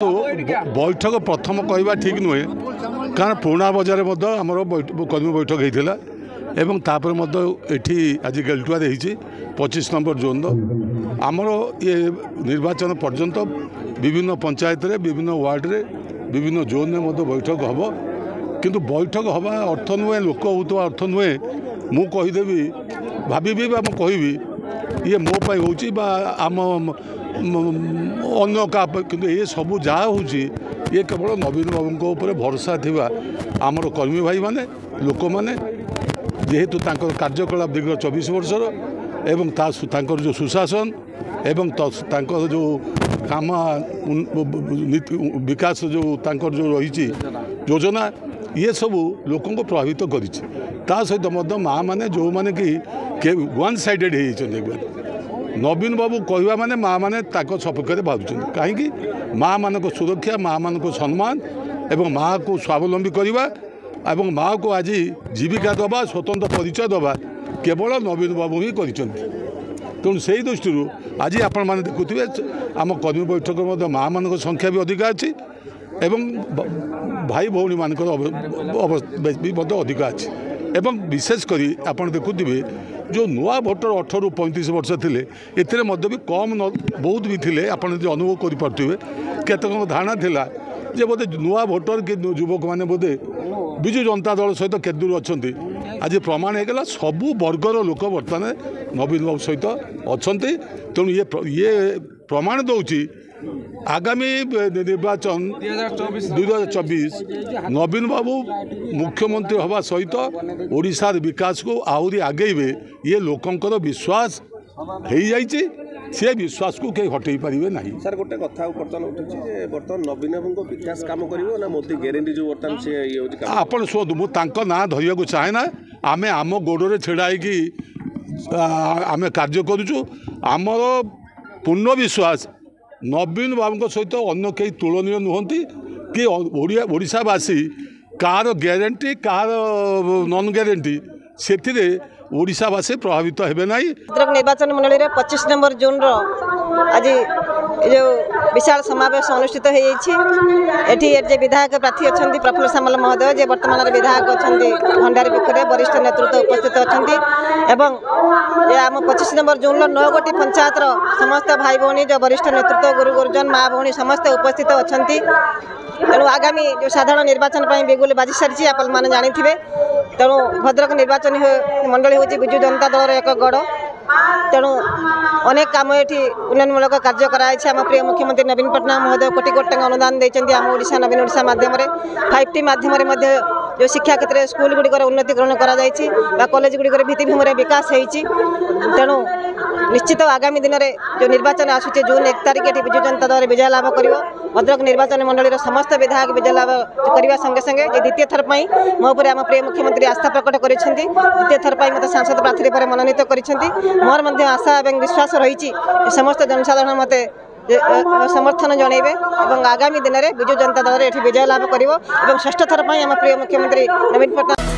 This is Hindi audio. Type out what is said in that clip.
तो बैठक प्रथम कहवा ठीक नुहे कारण पुराणा बजार आमर कर्मी बैठक होता एठी आज गेलटुआ 25 नंबर जोन आमर ये निर्वाचन पर्यंत विभिन्न पंचायत रे विभिन्न वार्ड रे विभिन्न जोन में बैठक हम किंतु बैठक हवा अर्थ नुहे लोक हो अर्थ नुहे मु कहीदेवी भावी कहबी ये मो पाई होची बा आम अन्य का किंतु ये सब जहाँ हो ये केवल नवीन बाबू ऊपर भरोसा थिबा आमर कर्मी भाई माने लोक माने जेहेतु तांकर कार्यकलाप दीर्घ 24 वर्षर एवं तांकर जो सुशासन एवं तांकर जो काम विकास जो तांकर जो रही योजना ये सब लोकों को प्रभावित कर सहित माँ मैंने जो मैंने कि वन साइडेड हो नवीन बाबू कहवा माने माँ मैंने सपक्ष में भावुं कहीं माँ मान को सुरक्षा माँ मान को सम्मान एवं माँ को स्वावलंबी करवा एवं माँ को आज जीविका दबा स्वतंत्र परिचय दबा केवल नवीन बाबू ही कर तेणु से दृष्टि आज आपण मैंने देखुए आम कर्मी बैठक में माँ मान संख्या भी अधिक अच्छी एवं भाई भौणी मान भी अधिक अच्छी एवं विशेषकर आपड़ देखुए जो नुआ भोटर 18 ରୁ 35 वर्ष थे एथिरे भी कम बहुत भी थे आप अनुभव करें केतक धारणा थिला जे बोधे नुआ भोटर कि युवक मैंने बोधे विजु जनता दल सहित केते दूर अच्छा आज प्रमाण होगा सबू वर्गर लोक बर्तमान नवीन बाबू सहित अच्छा तेणु ये प्रमाण दौर आगामी निर्वाचन 2024 नवीन बाबू मुख्यमंत्री हवा सहित ओडिशार विकास को आहरी आगेबे ये लोकंकर विश्वास हो जाइए सी विश्वास को कहीं हटई पारे ना सर गोटे कथा बर्तमान उठे बर्तमान नवीन बाबू विकास काम कर मोदी ग्यारंटी जो बर्तमान से आप शुणु मुझे ना धरिया को चाहे ना आम आम गोड़े छेड़ा आम कार्य करुचु आमर पूर्ण विश्वास नवीन बाबू सहित अन्य कई तुलनीय नुहति कि ओडिशावासी कार ग्यारंटी कार नॉन ग्यारंटी से ओडिशावासी प्रभावित हेबे नहीं। भद्रक निर्वाचन मंडल 25 नंबर जोन आज जो विशाल समावेश अनुष्ठित होती विधायक प्रार्थी अच्छा प्रफुल्ल सामल महोदय जे वर्तमान विधायक अच्छा भंडारी पोखरी वरिष्ठ नेतृत्व उपस्थित अच्छा आम 25 नंबर जोन 9 गोटी पंचायत समस्त भाई भौणी जो वरिष्ठ नेतृत्व गुरु गुरुजन माँ भौणी समस्ते उपस्थित अच्छा तेणु आगामी जो साधारण निर्वाचन बिगुल बाजी सारी आप जानी तेणु भद्रक निर्वाचन मंडल हूँ विजु जनता दल एक गढ़ तेणु अनेक कम ये उन्नयनमूलक कार्य कराई आम प्रिय मुख्यमंत्री नवीन पट्टनायक महोदय कोटी कोटी टंका अनुदान देते आम ओडिशा नवीन ओडिशा माध्यम 5T माध्यम जो शिक्षा क्षेत्र में स्कूल गुड़िकर उन्नतीकरण कर कॉलेज गुड़िकर भित्तिभूमि विकास होती तेणु निश्चित आगामी दिन में जो निर्वाचन आसूचे जून 1 तारिख ये विजु जनता दल विजय लाभ कर भद्रक निर्वाचन मंडल समस्त विधायक विजय लाभ करने संगे संगे द्वितीय थर मो पर आम प्रिय मुख्यमंत्री आस्था प्रकट कर द्वितीय थर मत सांसद प्रार्थी पर मनोनीत कर मोर आशा और विश्वास रही समस्त जनसाधारण मत समर्थन जनइबे और आगामी दिन में विजु जनता दल ये विजय लाभ कर 6ठ थर आम प्रिय मुख्यमंत्री नवीन पट्टनायक